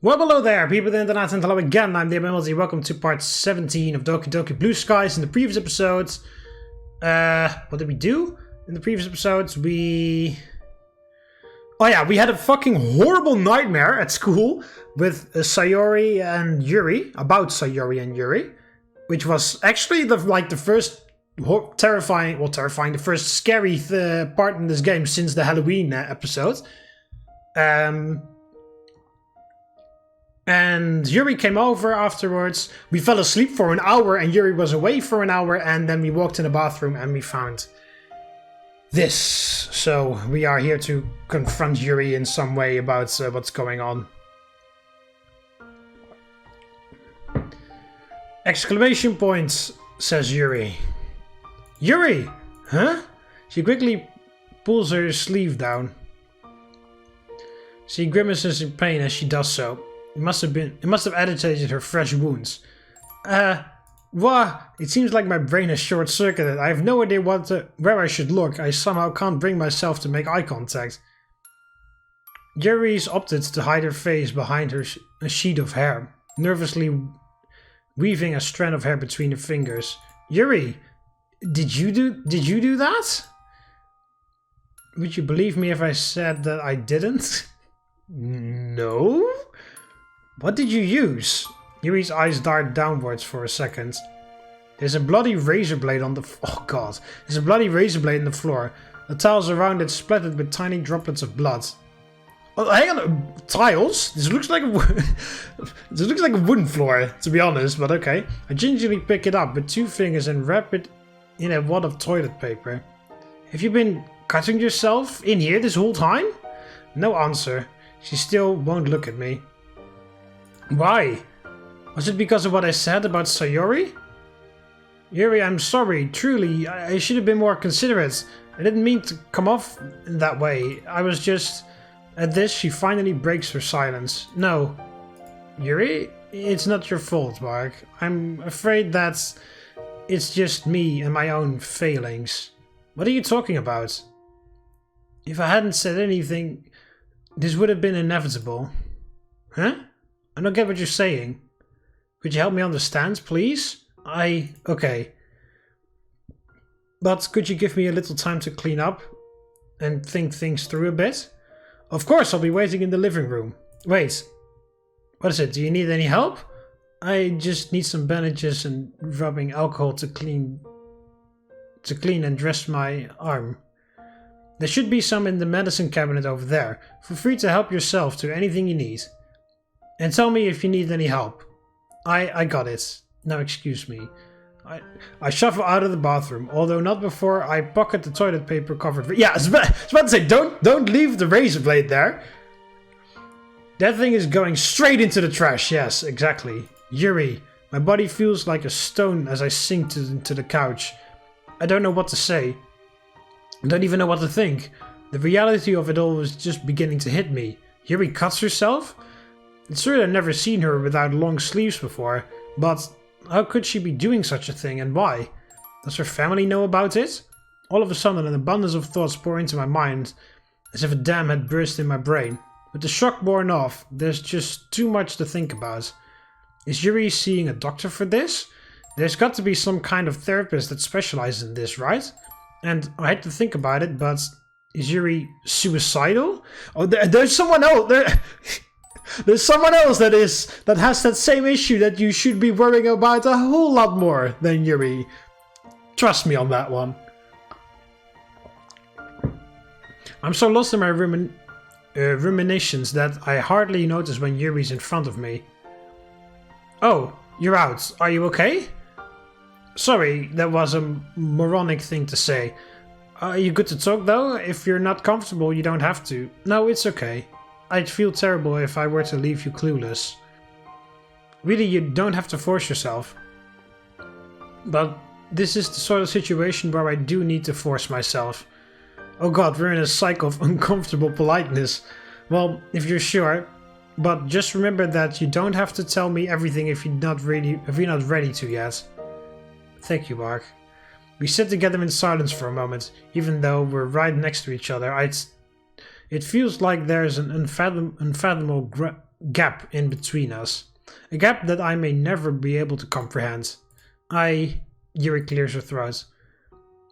Well, hello there, people of the internet, and hello again. I'm TheMBmulti. Welcome to part 17 of Doki Doki Blue Skies. In the previous episodes, what did we do? In the previous episodes, oh yeah, we had a fucking horrible nightmare at school with Sayori and Yuri, about Sayori and Yuri, which was actually the first the first scary part in this game since the Halloween episode. And Yuri came over afterwards. We fell asleep for an hour and Yuri was away for an hour, and then we walked in the bathroom and we found this. So we are here to confront Yuri in some way about what's going on. Exclamation points, says Yuri. Yuri! Huh? She quickly pulls her sleeve down. She grimaces in pain as she does so. It must have agitated her fresh wounds. It seems like my brain has short-circuited. I have no idea where I should look. I somehow can't bring myself to make eye contact. Yuri's opted to hide her face behind a sheet of hair, nervously weaving a strand of hair between her fingers. Yuri, did you do that? Would you believe me if I said that I didn't? No? What did you use? Yuri's eyes dart downwards for a second. There's a bloody razor blade on the There's a bloody razor blade on the floor. The tiles around it splattered with tiny droplets of blood. Oh, hang on, tiles? This looks like a wooden floor, to be honest, but okay. I gingerly pick it up with two fingers and wrap it in a wad of toilet paper. Have you been cutting yourself in here this whole time? No answer. She still won't look at me. Why? Was it because of what I said about Sayori? Yuri, I'm sorry. Truly, I should have been more considerate. I didn't mean to come off in that way. I was just... At this, she finally breaks her silence. No. Yuri, it's not your fault, Mark. I'm afraid that it's just me and my own failings. What are you talking about? If I hadn't said anything, this would have been inevitable. Huh? I don't get what you're saying. Could you help me understand, please? Okay. But could you give me a little time to clean up and think things through a bit? Of course, I'll be waiting in the living room. Wait. What is it? Do you need any help? I just need some bandages and rubbing alcohol to clean and dress my arm. There should be some in the medicine cabinet over there. Feel free to help yourself to anything you need. And tell me if you need any help. I got it. Now excuse me. I shuffle out of the bathroom, although not before I pocket the toilet paper covered. Yeah, I was about to say, don't leave the razor blade there. That thing is going straight into the trash. Yes, exactly. Yuri, my body feels like a stone as I sink into the couch. I don't know what to say. I don't even know what to think. The reality of it all was just beginning to hit me. Yuri cuts herself? It's true I've never seen her without long sleeves before, but how could she be doing such a thing and why? Does her family know about it? All of a sudden an abundance of thoughts pour into my mind, as if a dam had burst in my brain. With the shock worn off, there's just too much to think about. Is Yuri seeing a doctor for this? There's got to be some kind of therapist that specializes in this, right? And I had to think about it, but is Yuri suicidal? Oh, there's someone else! There's someone else that has that same issue that you should be worrying about a whole lot more than Yuri. Trust me on that one. I'm so lost in my ruminations that I hardly notice when Yuri's in front of me. Oh, you're out. Are you okay? Sorry, that was a moronic thing to say. Are you good to talk though? If you're not comfortable, you don't have to. No, it's okay. I'd feel terrible if I were to leave you clueless. Really, you don't have to force yourself. But this is the sort of situation where I do need to force myself. Oh god, we're in a cycle of uncomfortable politeness. Well, if you're sure. But just remember that you don't have to tell me everything if you're not ready to yet. Thank you, Mark. We sit together in silence for a moment, even though we're right next to each other. It feels like there's an unfathomable gap in between us. A gap that I may never be able to comprehend. Yuri clears her throat.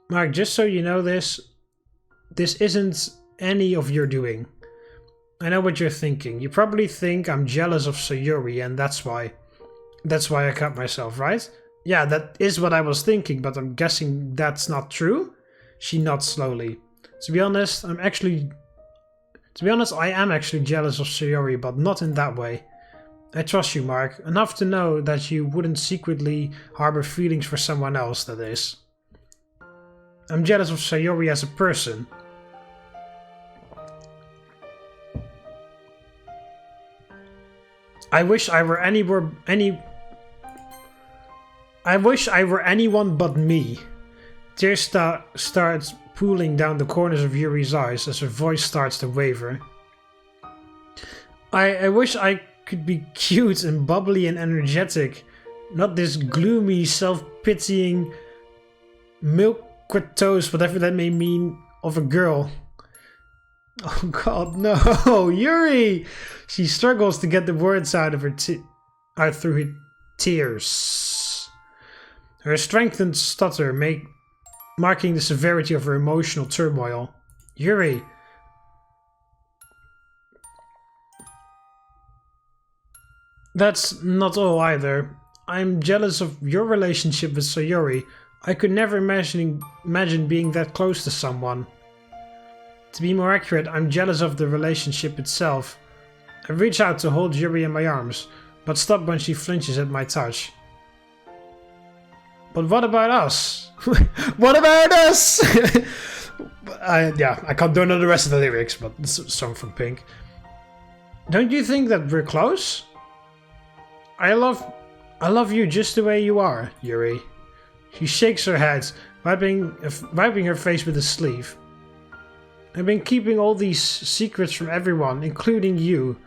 Mark, just so you know this isn't any of your doing. I know what you're thinking. You probably think I'm jealous of Sayori and that's why I cut myself, right? Yeah, that is what I was thinking, but I'm guessing that's not true? She nods slowly. To be honest, I am actually jealous of Sayori, but not in that way. I trust you, Mark, enough to know that you wouldn't secretly harbor feelings for someone else, that is. I'm jealous of Sayori as a person. I wish I were anyone but me. Tears starts pooling down the corners of Yuri's eyes as her voice starts to waver. I wish I could be cute and bubbly and energetic, not this gloomy, self-pitying, milquetoast, whatever that may mean, of a girl. Oh god, no! Yuri! She struggles to get the words out through her tears. Her strengthened stutter marking the severity of her emotional turmoil. Yuri! That's not all either. I'm jealous of your relationship with Sayori. I could never imagine being that close to someone. To be more accurate, I'm jealous of the relationship itself. I reach out to hold Yuri in my arms, but stop when she flinches at my touch. But what about us? What about us? I don't know the rest of the lyrics, but it's a song from Pink. Don't you think that we're close? I love you just the way you are, Yuri. She shakes her head, wiping her face with a sleeve. I've been keeping all these secrets from everyone, including you.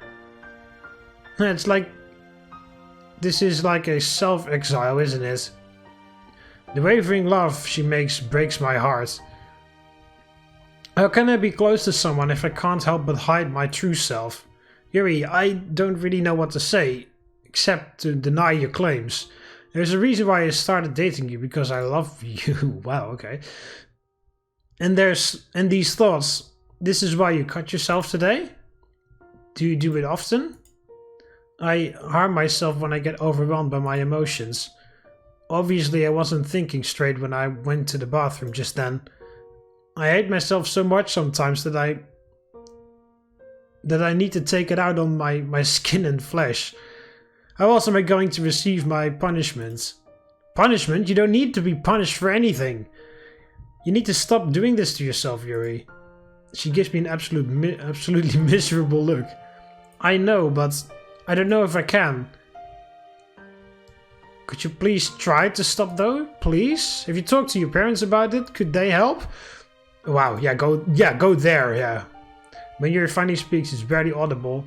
It's like... This is like a self-exile, isn't it? The wavering love she makes breaks my heart. How can I be close to someone if I can't help but hide my true self? Yuri, I don't really know what to say, except to deny your claims. There's a reason why I started dating you, because I love you. Wow, okay. And these thoughts, this is why you cut yourself today? Do you do it often? I harm myself when I get overwhelmed by my emotions. Obviously I wasn't thinking straight when I went to the bathroom just then. I hate myself so much sometimes that I need to take it out on my skin and flesh. How else am I going to receive my punishments? Punishment? You don't need to be punished for anything. You need to stop doing this to yourself, Yuri. She gives me an absolutely miserable look. I know, but I don't know if I can. Could you please try to stop though? Please? Have you talked to your parents about it? Could they help? Wow, go there, yeah. When Yuri finally speaks, it's barely audible.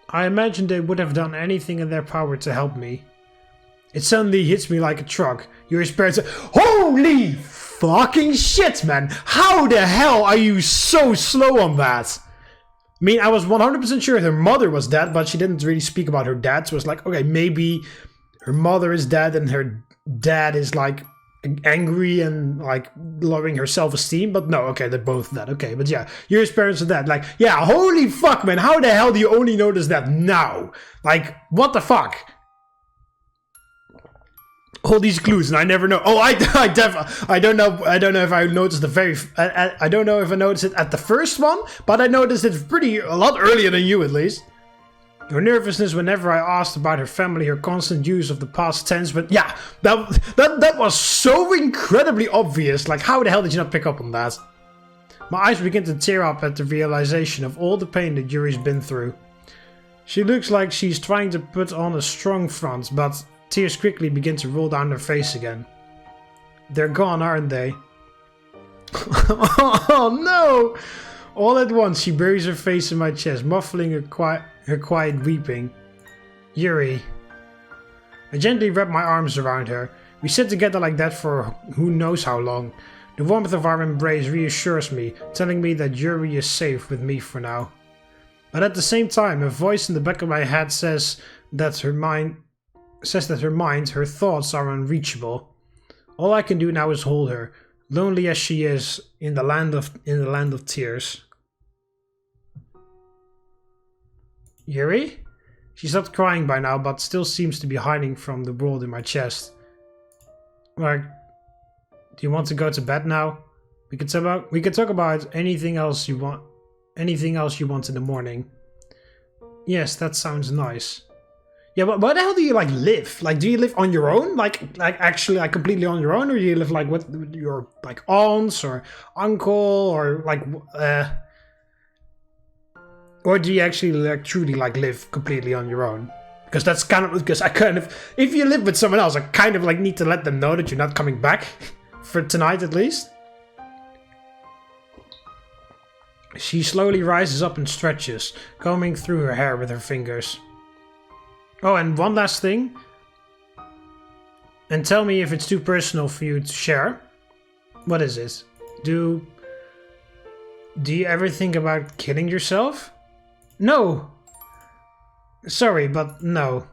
I imagine they would have done anything in their power to help me. It suddenly hits me like a truck. Yuri's parents say, holy fucking shit, man! How the hell are you so slow on that? I mean, I was 100% sure her mother was dead, but she didn't really speak about her dad, so it's like, okay, maybe her mother is dead and her dad is like angry and like lowering her self-esteem, but no, okay, they're both dead, okay, but yeah, Yuri's parents are dead. Like, yeah, holy fuck, man, how the hell do you only notice that now? Like, what the fuck? All these clues and I never know. Oh, I don't know if I noticed I don't know if I noticed it at the first one, but I noticed it a lot earlier than you at least. Her nervousness whenever I asked about her family, her constant use of the past tense, but yeah, that was so incredibly obvious. Like, how the hell did you not pick up on that? My eyes begin to tear up at the realization of all the pain that Yuri's been through. She looks like she's trying to put on a strong front, but tears quickly begin to roll down her face again. They're gone, aren't they? Oh no! All at once she buries her face in my chest, muffling her quiet weeping. Yuri. I gently wrap my arms around her. We sit together like that for who knows how long. The warmth of our embrace reassures me, telling me that Yuri is safe with me for now. But at the same time, a voice in the back of my head says that her mind, her thoughts are unreachable. All I can do now is hold her, lonely as she is, in the land of tears. Yuri? She stopped crying by now, but still seems to be hiding from the world in my chest. Like, do you want to go to bed now? We could talk about anything else you want. Anything else you want in the morning. Yes, that sounds nice. Yeah, but where the hell do you like live? Like, do you live on your own? Like actually, like completely on your own, or do you live like with your like aunts or uncle or like or do you actually like truly like live completely on your own? Because that's kind of if you live with someone else, I kind of like need to let them know that you're not coming back for tonight at least. She slowly rises up and stretches, combing through her hair with her fingers. Oh, and one last thing. And tell me if it's too personal for you to share. What is it? Do you ever think about killing yourself? No! Sorry, but no.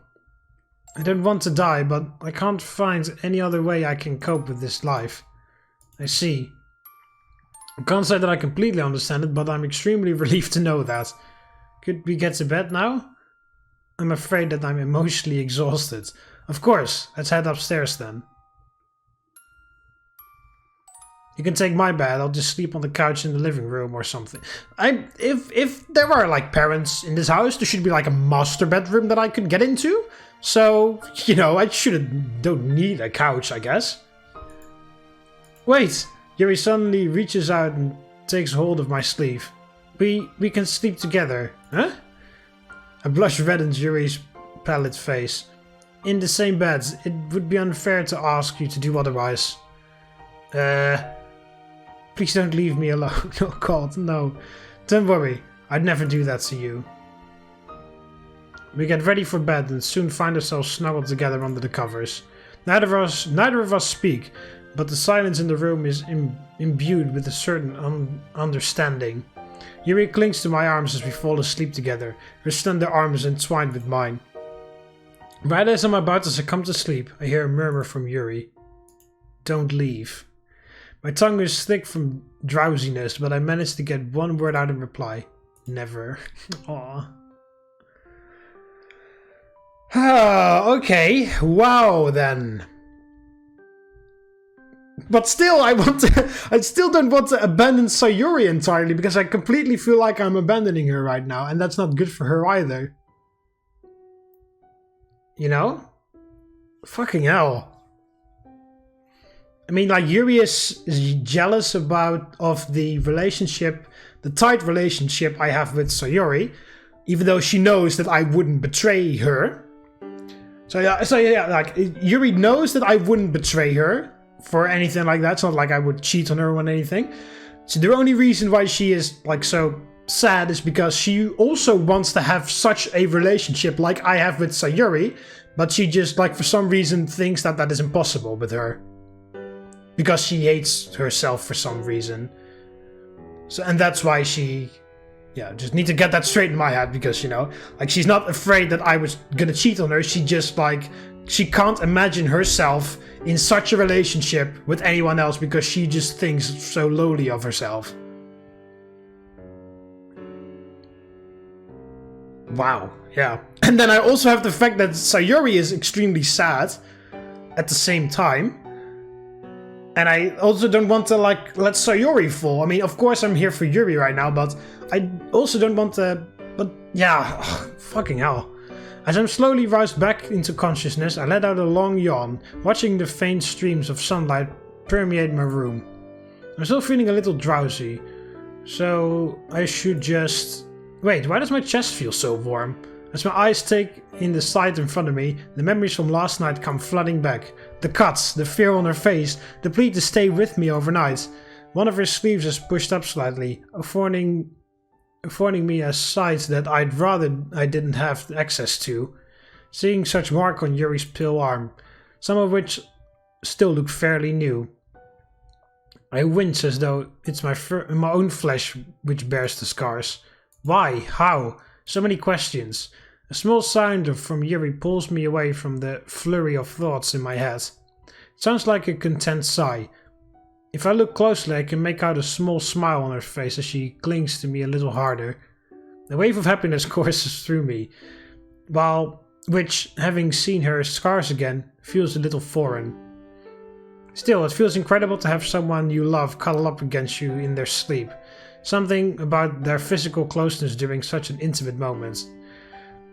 I don't want to die, but I can't find any other way I can cope with this life. I see. I can't say that I completely understand it, but I'm extremely relieved to know that. Could we get to bed now? I'm afraid that I'm emotionally exhausted. Of course, let's head upstairs then. You can take my bed, I'll just sleep on the couch in the living room or something. If there are like parents in this house, there should be like a master bedroom that I could get into. So, you know, I don't need a couch, I guess. Wait, Yuri suddenly reaches out and takes hold of my sleeve. We can sleep together, huh? A blush reddens Yuri's pallid face. In the same bed, it would be unfair to ask you to do otherwise. Please don't leave me alone. Oh god, no. Don't worry, I'd never do that to you. We get ready for bed and soon find ourselves snuggled together under the covers. Neither of us speak, but the silence in the room is imbued with a certain understanding. Yuri clings to my arms as we fall asleep together, her slender arms entwined with mine. Right as I'm about to succumb to sleep, I hear a murmur from Yuri. Don't leave. My tongue is thick from drowsiness, but I manage to get one word out in reply. Never. Aww. Okay, wow then. But still, I still don't want to abandon Sayori entirely, because I completely feel like I'm abandoning her right now, and that's not good for her either. You know? Fucking hell. I mean, like, Yuri is jealous of the relationship, the tight relationship I have with Sayori, even though she knows that I wouldn't betray her. So yeah, like, Yuri knows that I wouldn't betray her for anything like that. It's not like I would cheat on her or anything. So the only reason why she is, like, so sad is because she also wants to have such a relationship like I have with Sayori, but she just, like, for some reason thinks that that is impossible with her. Because she hates herself for some reason. So, and that's why she... Yeah, just need to get that straight in my head, because, you know, like, she's not afraid that I was gonna cheat on her. She just, like, she can't imagine herself in such a relationship with anyone else because she just thinks so lowly of herself. Wow, yeah. And then I also have the fact that Sayori is extremely sad at the same time. And I also don't want to, like, let Sayori fall. I mean, of course I'm here for Yuri right now, but I also don't want to... But, yeah, ugh, fucking hell. As I'm slowly roused back into consciousness, I let out a long yawn, watching the faint streams of sunlight permeate my room. I'm still feeling a little drowsy, so I should just... Wait, why does my chest feel so warm? As my eyes take in the sight in front of me, the memories from last night come flooding back. The cuts, the fear on her face, the plea to stay with me overnight. One of her sleeves is pushed up slightly, affording me a sight that I'd rather I didn't have access to. Seeing such mark on Yuri's pale arm, some of which still look fairly new. I wince as though it's my own flesh which bears the scars. Why? How? So many questions. A small sound from Yuri pulls me away from the flurry of thoughts in my head. It sounds like a content sigh. If I look closely, I can make out a small smile on her face as she clings to me a little harder. A wave of happiness courses through me, which, having seen her scars again, feels a little foreign. Still, it feels incredible to have someone you love cuddle up against you in their sleep. Something about their physical closeness during such an intimate moment.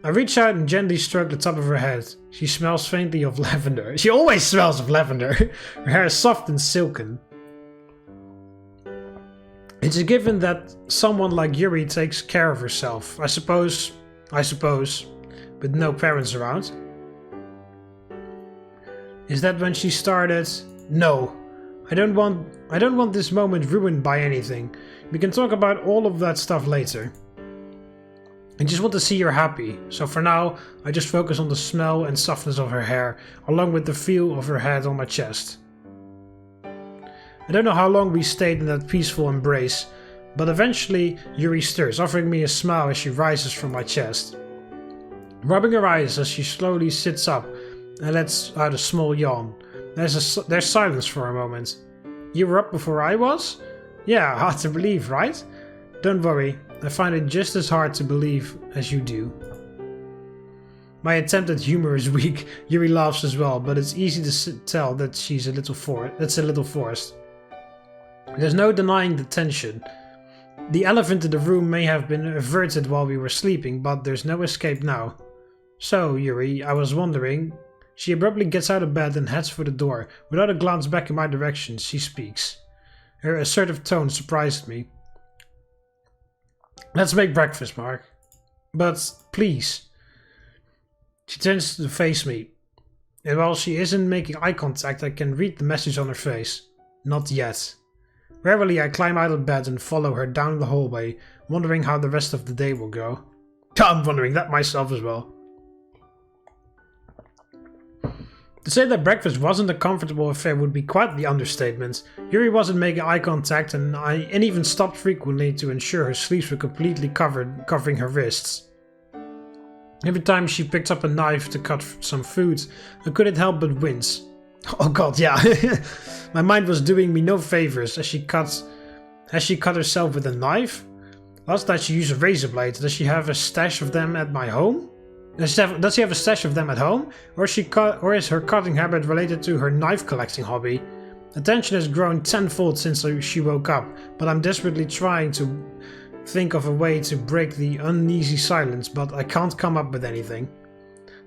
I reach out and gently stroke the top of her head. She smells faintly of lavender. She always smells of lavender. Her hair is soft and silken. It's a given that someone like Yuri takes care of herself. I suppose, with no parents around. Is that when she started? No. I don't want this moment ruined by anything. We can talk about all of that stuff later. I just want to see her happy, so for now, I just focus on the smell and softness of her hair, along with the feel of her head on my chest. I don't know how long we stayed in that peaceful embrace, but eventually Yuri stirs, offering me a smile as she rises from my chest. Rubbing her eyes as she slowly sits up and lets out a small yawn. There's silence for a moment. You were up before I was? Yeah, hard to believe, right? Don't worry, I find it just as hard to believe as you do. My attempt at humor is weak. Yuri laughs as well, but it's easy to tell that that's a little forced. There's no denying the tension. The elephant in the room may have been averted while we were sleeping, but there's no escape now. So, Yuri, I was wondering... She abruptly gets out of bed and heads for the door. Without a glance back in my direction, she speaks. Her assertive tone surprised me. Let's make breakfast, Mark. But, please. She turns to face me. And while she isn't making eye contact, I can read the message on her face. Not yet. Warily, I climb out of bed and follow her down the hallway, wondering how the rest of the day will go. I'm wondering that myself as well. To say that breakfast wasn't a comfortable affair would be quite the understatement. Yuri wasn't making eye contact and even stopped frequently to ensure her sleeves were completely covering her wrists. Every time she picked up a knife to cut some food, I couldn't help but wince. Oh god, yeah. My mind was doing me no favors as she cut herself with a knife. Last night she used a razor blade. Does she have a stash of them at my home? Does she have a stash of them at home? Or is her cutting habit related to her knife collecting hobby? Attention has grown tenfold since she woke up, but I'm desperately trying to think of a way to break the uneasy silence, but I can't come up with anything.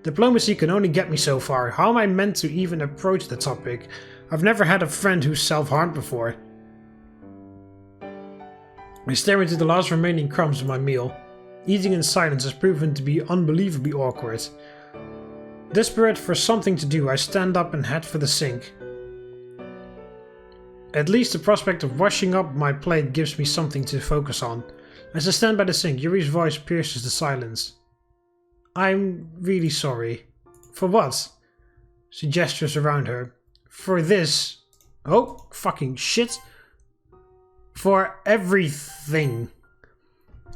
Diplomacy can only get me so far. How am I meant to even approach the topic? I've never had a friend who's self-harmed before. I stare into the last remaining crumbs of my meal. Eating in silence has proven to be unbelievably awkward. Desperate for something to do, I stand up and head for the sink. At least the prospect of washing up my plate gives me something to focus on. As I stand by the sink, Yuri's voice pierces the silence. I'm really sorry. For what? She gestures around her. For this. Oh, fucking shit. For everything.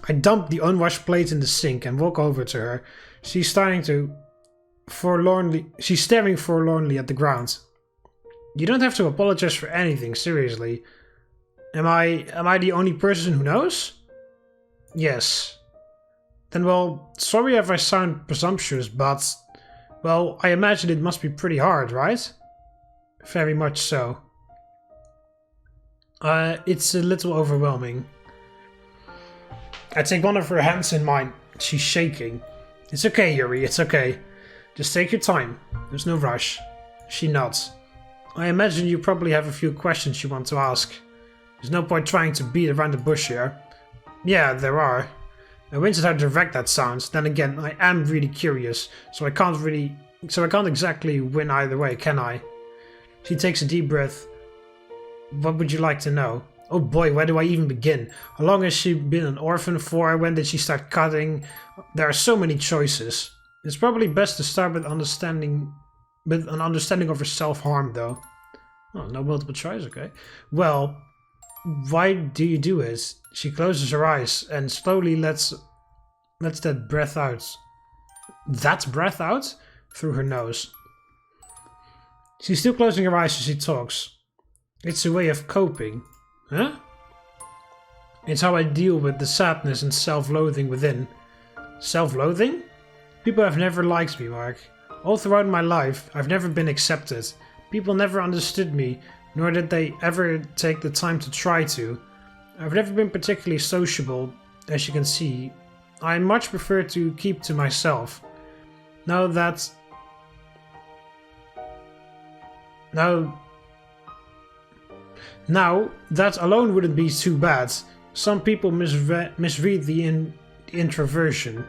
I dump the unwashed plate in the sink and walk over to her. She's staring forlornly at the ground. You don't have to apologize for anything, seriously. Am I the only person who knows? Yes. Then, well, sorry if I sound presumptuous, but... Well, I imagine it must be pretty hard, right? Very much so. It's a little overwhelming. I take one of her hands in mine. She's shaking. It's okay, Yuri, it's okay. Just take your time. There's no rush. She nods. I imagine you probably have a few questions you want to ask. There's no point trying to beat around the bush here. Yeah, there are. I wince at how direct that sounds. Then again, I am really curious, so I can't exactly win either way, can I? She takes a deep breath. What would you like to know? Oh boy, where do I even begin? How long has she been an orphan for? When did she start cutting? There are so many choices. It's probably best to start with an understanding of her self-harm, though. Oh, no multiple choice, okay. Well, why do you do it? She closes her eyes and slowly lets lets that breath out. That breath out? Through her nose. She's still closing her eyes as she talks. It's a way of coping. Huh? It's how I deal with the sadness and self-loathing within. Self-loathing? People have never liked me, Mark. All throughout my life, I've never been accepted. People never understood me, nor did they ever take the time to try to. I've never been particularly sociable, as you can see. I much prefer to keep to myself. Now that alone wouldn't be too bad. Some people misread the introversion,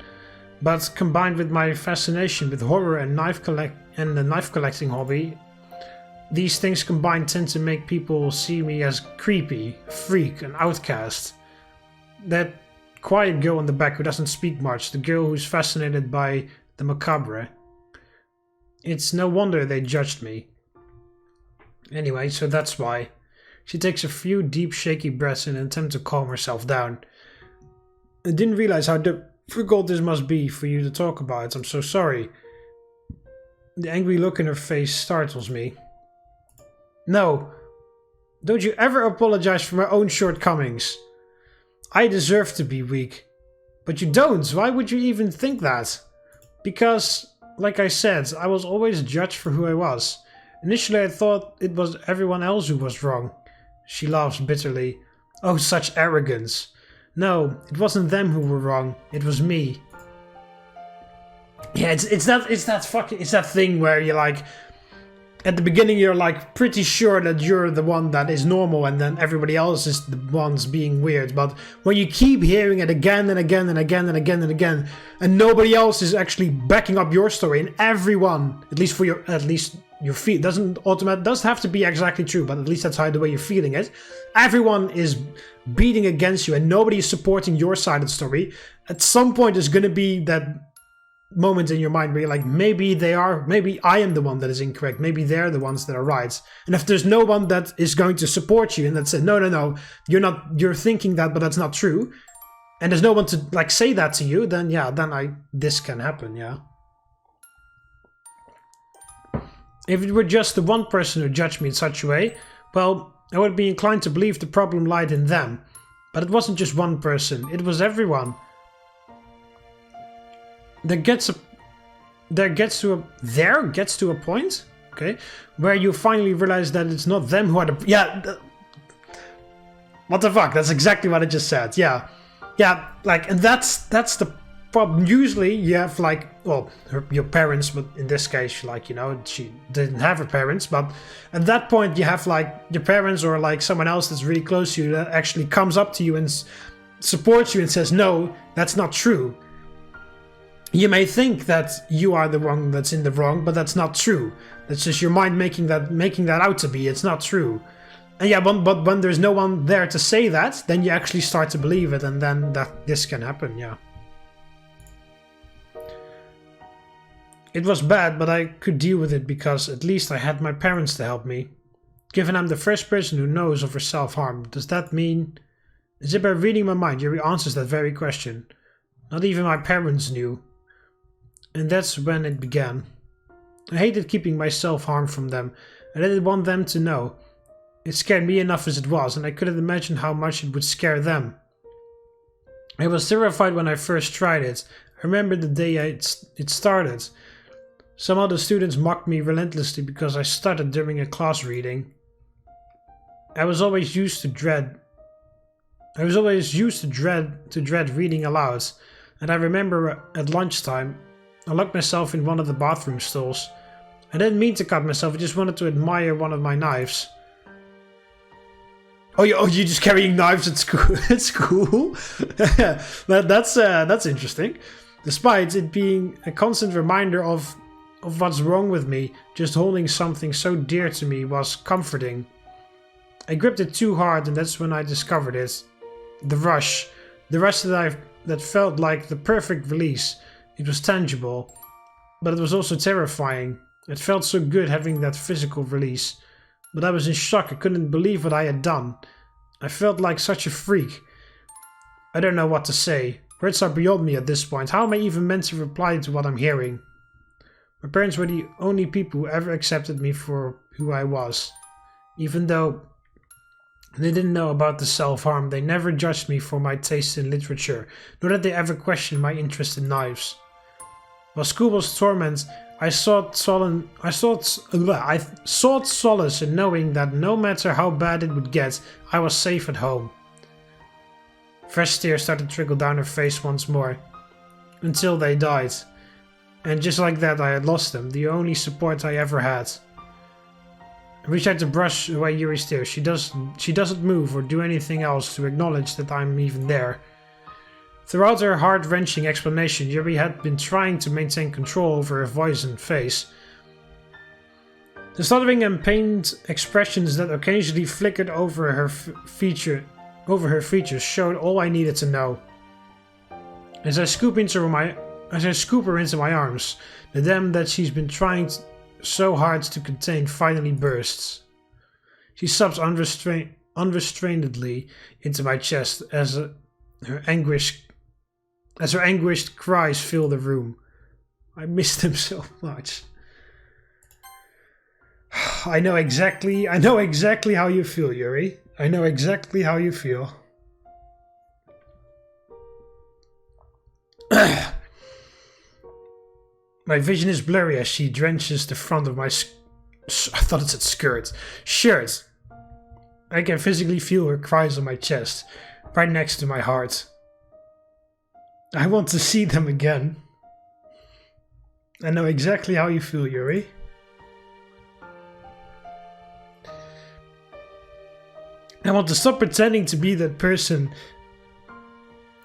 but combined with my fascination with horror and the knife collecting hobby, these things combined tend to make people see me as creepy, freak, an outcast. That quiet girl in the back who doesn't speak much, the girl who's fascinated by the macabre. It's no wonder they judged me. Anyway, so that's why. She takes a few deep shaky breaths in an attempt to calm herself down. I didn't realize how difficult this must be for you to talk about. I'm so sorry. The angry look in her face startles me. No. Don't you ever apologize for my own shortcomings. I deserve to be weak. But you don't. Why would you even think that? Because, like I said, I was always judged for who I was. Initially I thought it was everyone else who was wrong. She laughs bitterly. Oh, such arrogance. No, it wasn't them who were wrong. It was me. Yeah, it's that thing where you're like, at the beginning you're like pretty sure that you're the one that is normal and then everybody else is the ones being weird. But when you keep hearing it again and again and again and again and again, and nobody else is actually backing up your story, and everyone, at least your feel doesn't have to be exactly true, but at least that's how the way you're feeling it. Everyone is beating against you and nobody is supporting your side of the story. At some point there's gonna be that moment in your mind where you're like, maybe I am the one that is incorrect, maybe they're the ones that are right. And if there's no one that is going to support you and that says, no, you're thinking that, but that's not true, and there's no one to like say that to you, then yeah, this can happen, yeah. If it were just the one person who judged me in such a way, well, I would be inclined to believe the problem lied in them. But it wasn't just one person, it was everyone. There gets to a point, okay, where you finally realize that it's not them who are the... Yeah, what the fuck, that's exactly what I just said, yeah. Yeah, like, and that's the problem. Usually you have like, well, your parents, but in this case, like, you know, she didn't have her parents, but at that point you have like your parents or like someone else that's really close to you that actually comes up to you and supports you and says, no, that's not true. You may think that you are the one that's in the wrong, but that's not true. That's just your mind making that out to be. It's not true. And yeah, but when there's no one there to say that, then you actually start to believe it, and then this can happen, yeah. It was bad, but I could deal with it because at least I had my parents to help me. Given I'm the first person who knows of her self-harm, does that mean... As if by reading my mind, Yuri answers that very question. Not even my parents knew. And that's when it began. I hated keeping my self-harm from them. I didn't want them to know. It scared me enough as it was, and I couldn't imagine how much it would scare them. I was terrified when I first tried it. I remember the day it started. Some other students mocked me relentlessly because I stuttered during a class reading. I was always used to dread reading aloud, and I remember at lunchtime I locked myself in one of the bathroom stalls. I didn't mean to cut myself, I just wanted to admire one of my knives. Oh, you're just carrying knives at school? At school? That's interesting. Despite it being a constant reminder of what's wrong with me, just holding something so dear to me was comforting. I gripped it too hard, and that's when I discovered it. The rush that felt like the perfect release. It was tangible, but it was also terrifying. It felt so good having that physical release, but I was in shock. I couldn't believe what I had done. I felt like such a freak. I don't know what to say. Words are beyond me at this point. How am I even meant to reply to what I'm hearing? My parents were the only people who ever accepted me for who I was. Even though they didn't know about the self-harm, they never judged me for my taste in literature, nor did they ever question my interest in knives. While school was torment, I sought solace in knowing that no matter how bad it would get, I was safe at home. Fresh tears started to trickle down her face once more, until they died. And just like that I had lost them, the only support I ever had. I reached out to brush away Yuri's tears. She doesn't move or do anything else to acknowledge that I'm even there. Throughout her heart-wrenching explanation, Yuri had been trying to maintain control over her voice and face. The stuttering and pained expressions that occasionally flickered over her features showed all I needed to know. As I scoop her into my arms, the dam that she's been trying so hard to contain finally bursts. She sobs unrestrainedly into my chest as her anguished cries fill the room. I missed him so much. I know exactly how you feel, Yuri. I know exactly how you feel. My vision is blurry as she drenches the front of my shirt. I can physically feel her cries on my chest, right next to my heart. I want to see them again. I know exactly how you feel, Yuri. I want to stop pretending to be that person,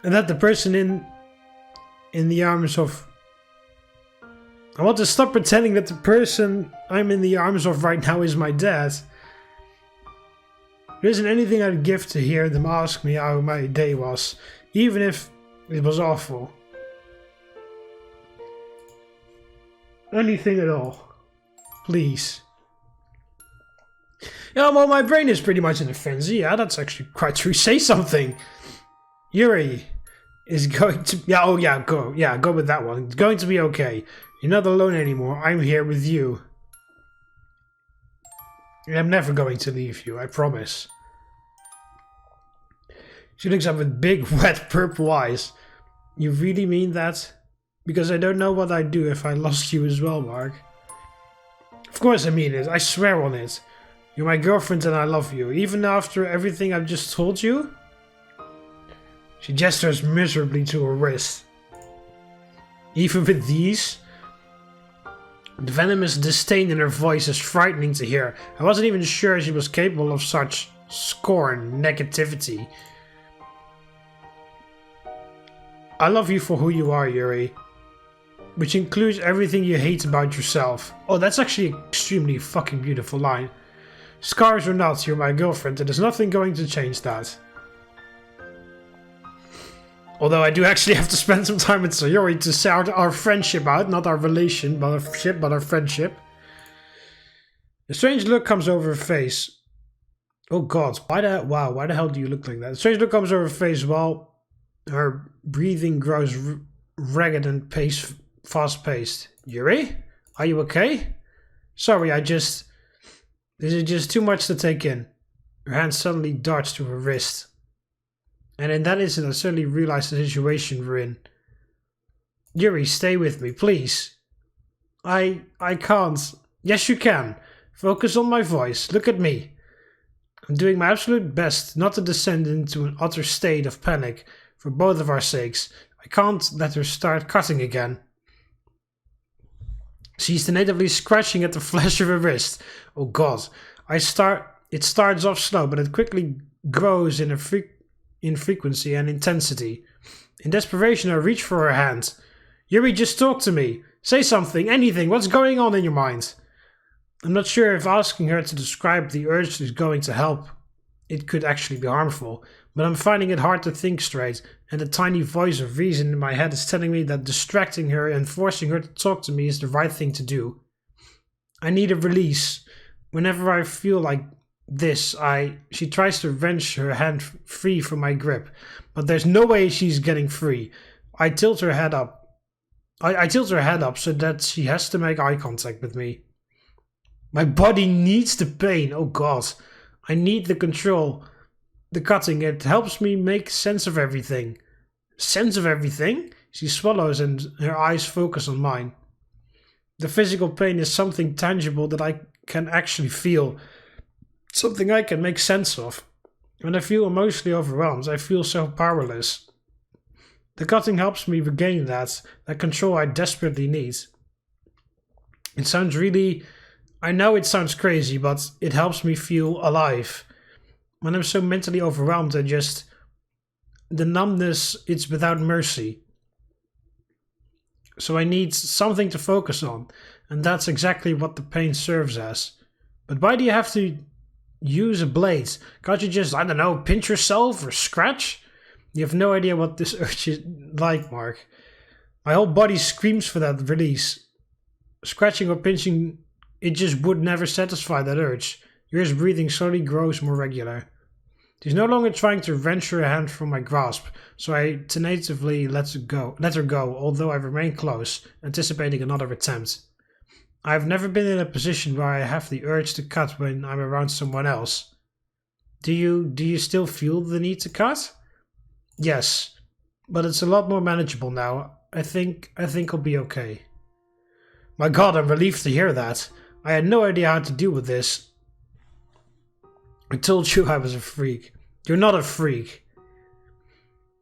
and that the person in the arms of... I want to stop pretending that the person I'm in the arms of right now is my dad. There isn't anything I'd give to hear them ask me how my day was, even if it was awful. Anything at all. Please. Yeah, well, my brain is pretty much in a frenzy. Yeah, that's actually quite true. Say something. Yuri is going to... Yeah, oh yeah, go. Yeah, go with that one. It's going to be okay. You're not alone anymore. I'm here with you. I'm never going to leave you, I promise. She looks up with big, wet, purple eyes. You really mean that? Because I don't know what I'd do if I lost you as well, Mark. Of course I mean it. I swear on it. You're my girlfriend and I love you. Even after everything I've just told you? She gestures miserably to her wrist. Even with these? The venomous disdain in her voice is frightening to hear. I wasn't even sure she was capable of such scorn, negativity. I love you for who you are, Yuri. Which includes everything you hate about yourself. Oh, that's actually an extremely fucking beautiful line. Scars or not, you're my girlfriend, and there's nothing going to change that. Although I do actually have to spend some time with Sayori to sort our friendship out. Not our relation, but our friendship. A strange look comes over her face. Oh god, why the hell do you look like that? A strange look comes over her face while her breathing grows ragged and fast-paced. Yuri? Are you okay? Sorry, this is just too much to take in. Her hand suddenly darts to her wrist. And in that instant, I suddenly realized the situation we're in. Yuri, stay with me, please. I can't. Yes, you can. Focus on my voice. Look at me. I'm doing my absolute best not to descend into an utter state of panic for both of our sakes. I can't let her start cutting again. She's tentatively scratching at the flesh of her wrist. Oh god. It starts off slow, but it quickly grows in frequency and intensity. In desperation, I reach for her hand. Yuri, just talk to me. Say something, anything. What's going on in your mind? I'm not sure if asking her to describe the urge is going to help. It could actually be harmful, but I'm finding it hard to think straight, and the tiny voice of reason in my head is telling me that distracting her and forcing her to talk to me is the right thing to do. I need a release. Whenever I feel like She tries to wrench her hand free from my grip, but there's no way she's getting free. I tilt her head up. I tilt her head up so that she has to make eye contact with me. My body needs the pain. Oh god. I need the control. The cutting, it helps me make sense of everything. Sense of everything? She swallows and her eyes focus on mine. The physical pain is something tangible that I can actually feel. Something I can make sense of. When I feel emotionally overwhelmed, I feel so powerless. The cutting helps me regain that control I desperately need. It sounds really... I know it sounds crazy, but it helps me feel alive. When I'm so mentally overwhelmed, the numbness, it's without mercy. So I need something to focus on, and that's exactly what the pain serves as. But why do you have to use a blade? Can't you just, I don't know, pinch yourself or scratch? You have no idea what this urge is like, Mark. My whole body screams for that release. Scratching or pinching, it just would never satisfy that urge. Yuri's breathing slowly grows more regular. She's no longer trying to wrench her hand from my grasp, so I tentatively let her go, although I remain close, anticipating another attempt. I have never been in a position where I have the urge to cut when I'm around someone else. Do you still feel the need to cut? Yes, but it's a lot more manageable now. I think I'll be okay. My god, I'm relieved to hear that. I had no idea how to deal with this. I told you I was a freak. You're not a freak.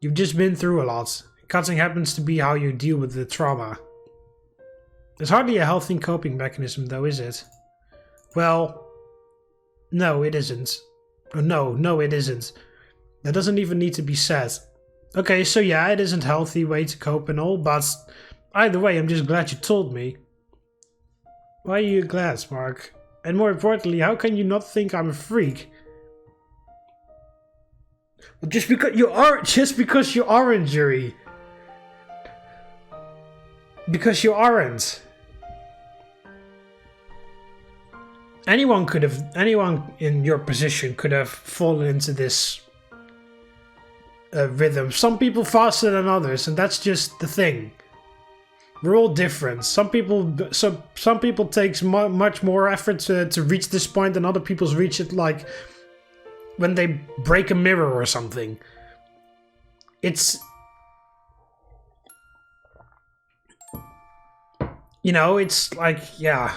You've just been through a lot. Cutting happens to be how you deal with the trauma. It's hardly a healthy coping mechanism though, is it? Well, no, it isn't. No, it isn't. That doesn't even need to be said. Okay, so yeah, it isn't a healthy way to cope and all, but either way, I'm just glad you told me. Why are you glad, Mark? And more importantly, how can you not think I'm a freak? Well, just because you aren't, Yuri. Because you aren't. Anyone in your position could have fallen into this rhythm. Some people faster than others, and that's just the thing. We're all different. Some people takes much more effort to reach this point than other people's reach it, like when they break a mirror or something. It's, you know, it's like, yeah.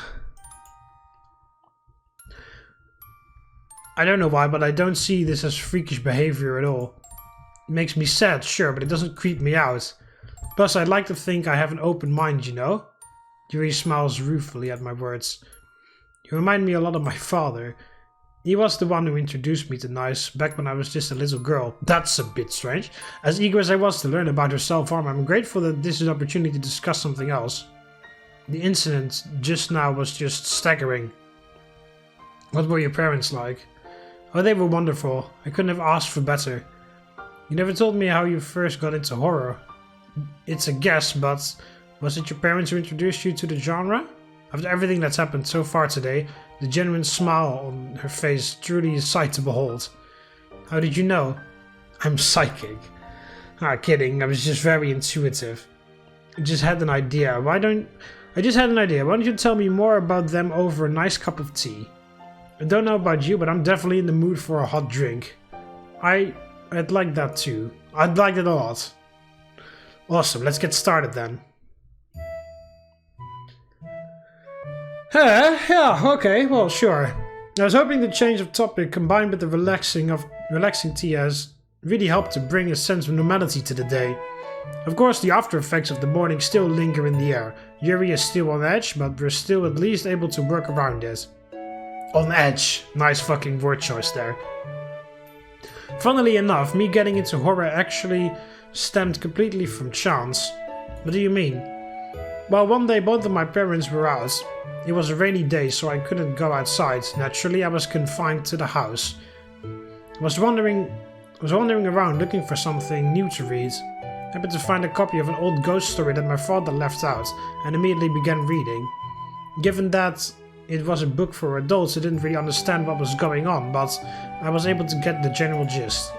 I don't know why, but I don't see this as freakish behavior at all. It makes me sad, sure, but it doesn't creep me out. Plus, I'd like to think I have an open mind, you know? Yuri smiles ruefully at my words. You remind me a lot of my father. He was the one who introduced me to Nice back when I was just a little girl. That's a bit strange. As eager as I was to learn about her self-harm, I'm grateful that this is an opportunity to discuss something else. The incident just now was just staggering. What were your parents like? Oh, they were wonderful. I couldn't have asked for better. You never told me how you first got into horror. It's a guess, but was it your parents who introduced you to the genre? After everything that's happened so far today, the genuine smile on her face truly is a sight to behold. How did you know? I'm psychic. Ah, kidding, I was just very intuitive. I just had an idea. Why don't you tell me more about them over a nice cup of tea? I don't know about you, but I'm definitely in the mood for a hot drink. I'd like that too. I'd like it a lot. Awesome, let's get started then. Yeah, okay, well, sure. I was hoping the change of topic combined with the relaxing tea has really helped to bring a sense of normality to the day. Of course, the after effects of the morning still linger in the air. Yuri is still on edge, but we're still at least able to work around it. On edge. Nice fucking word choice there. Funnily enough, me getting into horror actually stemmed completely from chance. What do you mean? Well, one day both of my parents were out. It was a rainy day, so I couldn't go outside. Naturally, I was confined to the house. I was wandering around looking for something new to read. I happened to find a copy of an old ghost story that my father left out, and immediately began reading. Given that it was a book for adults, I didn't really understand what was going on, but I was able to get the general gist.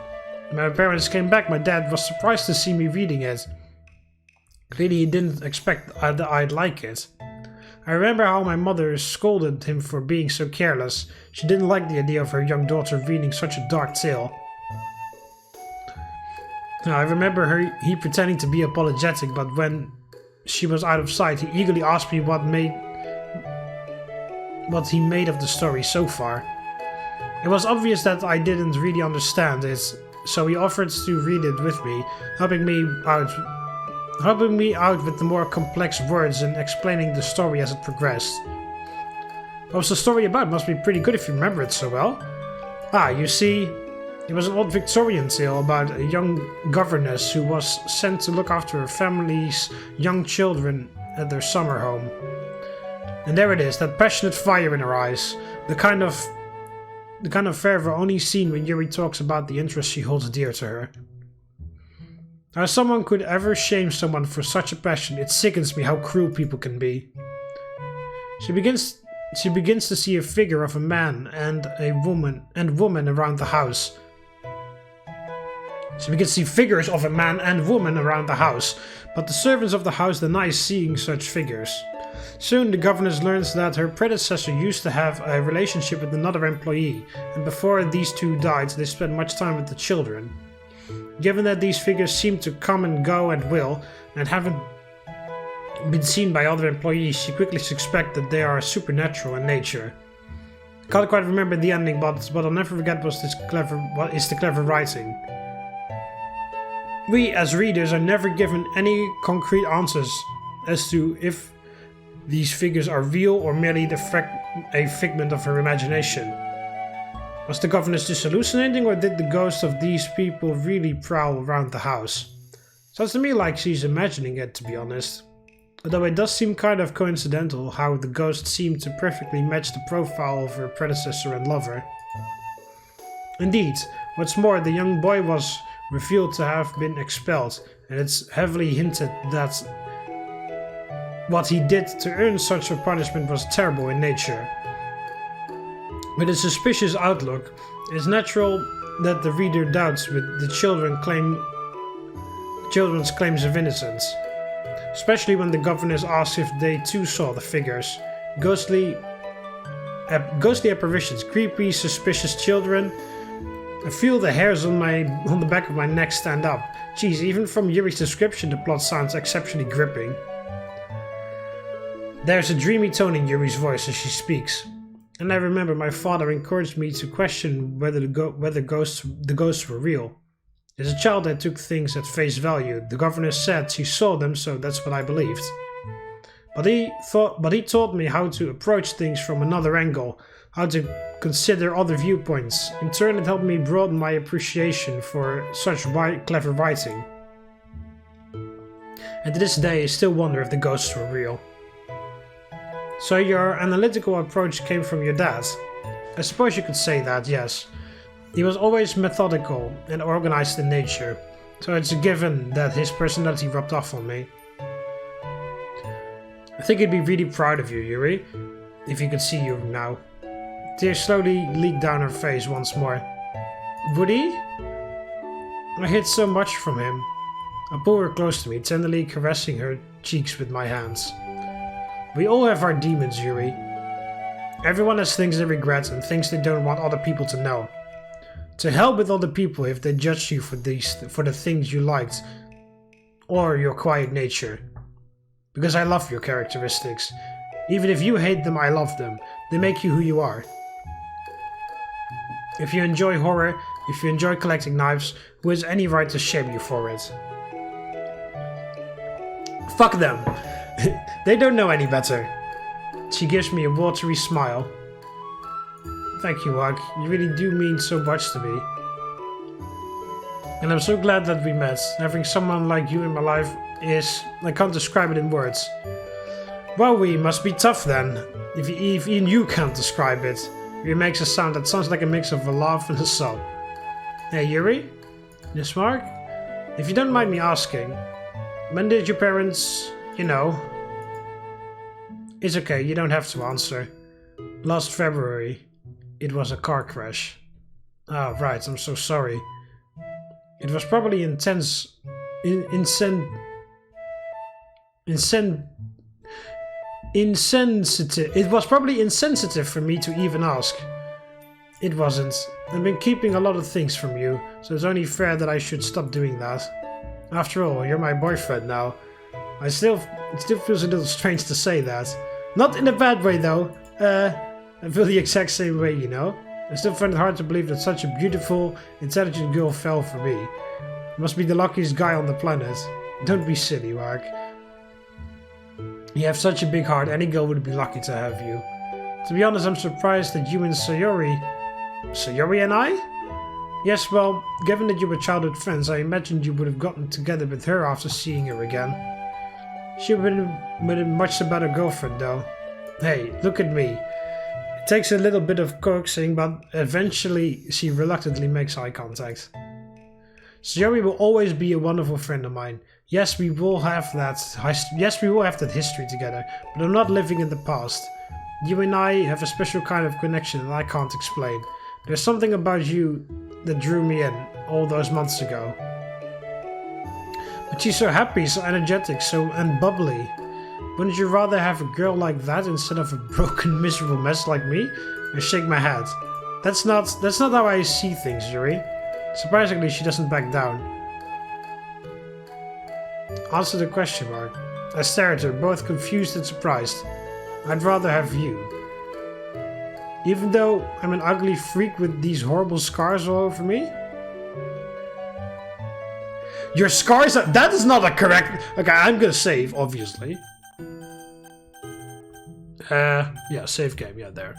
When my parents came back, my dad was surprised to see me reading it. Clearly he didn't expect I'd like it. I remember how my mother scolded him for being so careless. She didn't like the idea of her young daughter reading such a dark tale. I remember he pretending to be apologetic, but when she was out of sight, he eagerly asked me what he made of the story so far. It was obvious that I didn't really understand it, so he offered to read it with me, helping me out with the more complex words and explaining the story as it progressed. What was the story about? Must be pretty good if you remember it so well. You see, it was an old Victorian tale about a young governess who was sent to look after her family's young children at their summer home. And there it is, that passionate fire in her eyes, the kind of fervor only seen when Yuri talks about the interest she holds dear to her. How someone could ever shame someone for such a passion, it sickens me how cruel people can be. She begins to see a figure of a man and a woman around the house. She begins to see figures of a man and woman around the house, but the servants of the house deny seeing such figures. Soon the governess learns that her predecessor used to have a relationship with another employee, and before these two died, they spent much time with the children. Given that these figures seem to come and go at will, and haven't been seen by other employees, she quickly suspects that they are supernatural in nature. I can't quite remember the ending, but what I'll never forget was the clever writing. We, as readers, are never given any concrete answers as to if these figures are real or merely a figment of her imagination. Was the governess just hallucinating, or did the ghosts of these people really prowl around the house? Sounds to me like she's imagining it, to be honest. Although it does seem kind of coincidental how the ghosts seem to perfectly match the profile of her predecessor and lover. Indeed, what's more, the young boy was revealed to have been expelled, and it's heavily hinted that what he did to earn such a punishment was terrible in nature. With a suspicious outlook, it's natural that the reader doubts with the children's claims of innocence, especially when the governess asks if they too saw the figures. Ghostly apparitions, creepy, suspicious children. I feel the hairs on the back of my neck stand up. Geez, even from Yuri's description, the plot sounds exceptionally gripping. There's a dreamy tone in Yuri's voice as she speaks, and I remember my father encouraged me to question whether the ghosts were real. As a child, I took things at face value. The governess said she saw them, so that's what I believed. But he taught me how to approach things from another angle, how to consider other viewpoints. In turn, it helped me broaden my appreciation for such clever writing. And to this day, I still wonder if the ghosts were real. So your analytical approach came from your dad? I suppose you could say that, yes. He was always methodical and organized in nature, so it's a given that his personality rubbed off on me. I think he'd be really proud of you, Yuri, if he could see you now. Tears slowly leaked down her face once more. Would he? I hid so much from him. I pulled her close to me, tenderly caressing her cheeks with my hands. We all have our demons, Yuri. Everyone has things they regret and things they don't want other people to know. To hell with other people if they judge you for the things you liked, or your quiet nature. Because I love your characteristics. Even if you hate them, I love them. They make you who you are. If you enjoy horror, if you enjoy collecting knives, who has any right to shame you for it? Fuck them! They don't know any better. She gives me a watery smile. Thank you, Hug. You really do mean so much to me. And I'm so glad that we met. Having someone like you in my life is... I can't describe it in words. Well, we must be tough then. If even you can't describe it. It makes a sound that sounds like a mix of a laugh and a sob. Hey, Yuri? Yes, Mark? If you don't mind me asking, when did your parents... You know... It's okay, you don't have to answer. Last February. It was a car crash. Ah, right, I'm so sorry. It was probably insensitive. It was probably insensitive for me to even ask. It wasn't. I've been keeping a lot of things from you, so it's only fair that I should stop doing that. After all, you're my boyfriend now. It still feels a little strange to say that. Not in a bad way though. I feel the exact same way, you know. I still find it hard to believe that such a beautiful, intelligent girl fell for me. I must be the luckiest guy on the planet. Don't be silly, Mark. You have such a big heart, any girl would be lucky to have you. To be honest, I'm surprised that you and Sayori... Sayori and I? Yes, well, given that you were childhood friends, I imagined you would have gotten together with her after seeing her again. She would have been a much better girlfriend, though. Hey, look at me. It takes a little bit of coaxing, but eventually she reluctantly makes eye contact. Sayori will always be a wonderful friend of mine. Yes, we will have that history together, but I'm not living in the past. You and I have a special kind of connection that I can't explain. There's something about you that drew me in all those months ago. But she's so happy, so energetic, and bubbly. Wouldn't you rather have a girl like that instead of a broken, miserable mess like me? I shake my head. That's not how I see things, Yuri. Surprisingly, she doesn't back down. Answer the question, Mark. I stare at her, both confused and surprised. I'd rather have you. Even though I'm an ugly freak with these horrible scars all over me? Your scars are... That is not a correct... Okay, I'm gonna save, obviously. Yeah, save game, yeah, there.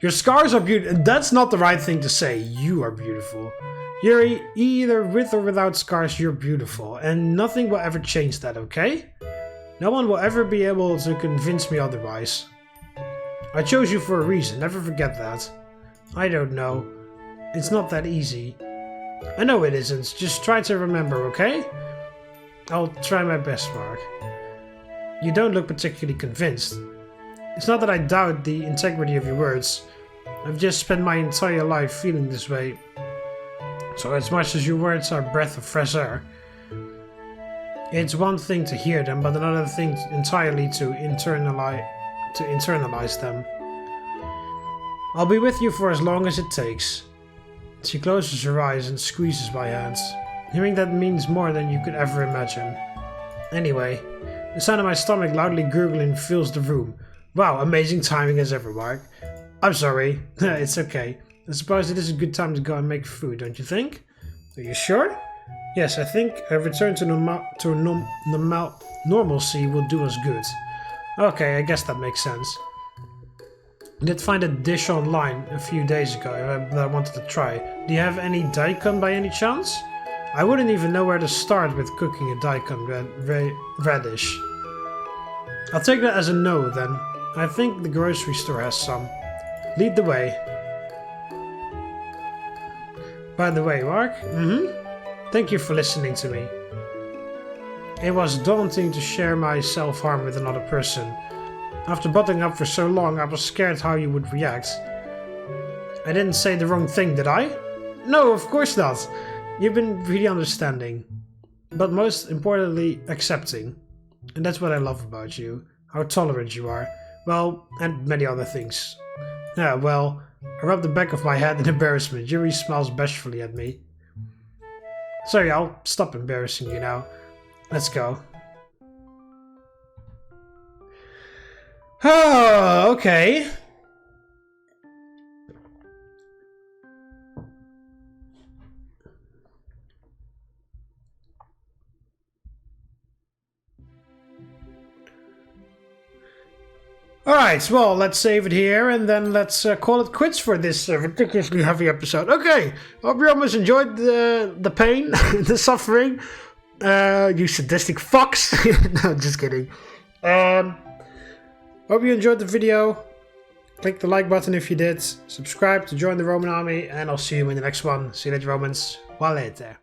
Your scars are beautiful. That's not the right thing to say. You are beautiful. Yuri, either with or without scars, you're beautiful. And nothing will ever change that, okay? No one will ever be able to convince me otherwise. I chose you for a reason, never forget that. I don't know. It's not that easy. I know it isn't, just try to remember, okay? I'll try my best, Mark. You don't look particularly convinced. It's not that I doubt the integrity of your words. I've just spent my entire life feeling this way. So as much as your words are a breath of fresh air, it's one thing to hear them, but another thing entirely to internalize them. I'll be with you for as long as it takes. She closes her eyes and squeezes my hands. Hearing that means more than you could ever imagine. Anyway, the sound of my stomach loudly gurgling fills the room. Wow, amazing timing as ever, Mark. I'm sorry. It's okay. I suppose it is a good time to go and make food, don't you think? Are you sure? Yes, I think a return to normalcy will do us good. Okay, I guess that makes sense. I did find a dish online a few days ago that I wanted to try. Do you have any daikon by any chance? I wouldn't even know where to start with cooking a daikon radish. I'll take that as a no then. I think the grocery store has some. Lead the way. By the way, Mark, thank you for listening to me. It was daunting to share my self-harm with another person. After bottling up for so long, I was scared how you would react. I didn't say the wrong thing, did I? No, of course not. You've been really understanding. But most importantly, accepting. And that's what I love about you. How tolerant you are. Well, and many other things. Yeah, well, I rub the back of my head in embarrassment. Yuri smiles bashfully at me. Sorry, I'll stop embarrassing you now. Let's go. Oh, okay. Alright, well, let's save it here and then let's call it quits for this ridiculously heavy episode. Okay, hope you almost enjoyed the pain, the suffering. You sadistic fucks. No, just kidding. Hope you enjoyed the video. Click the like button if you did. Subscribe to join the Roman army and I'll see you in the next one. See you later, Romans. Walete.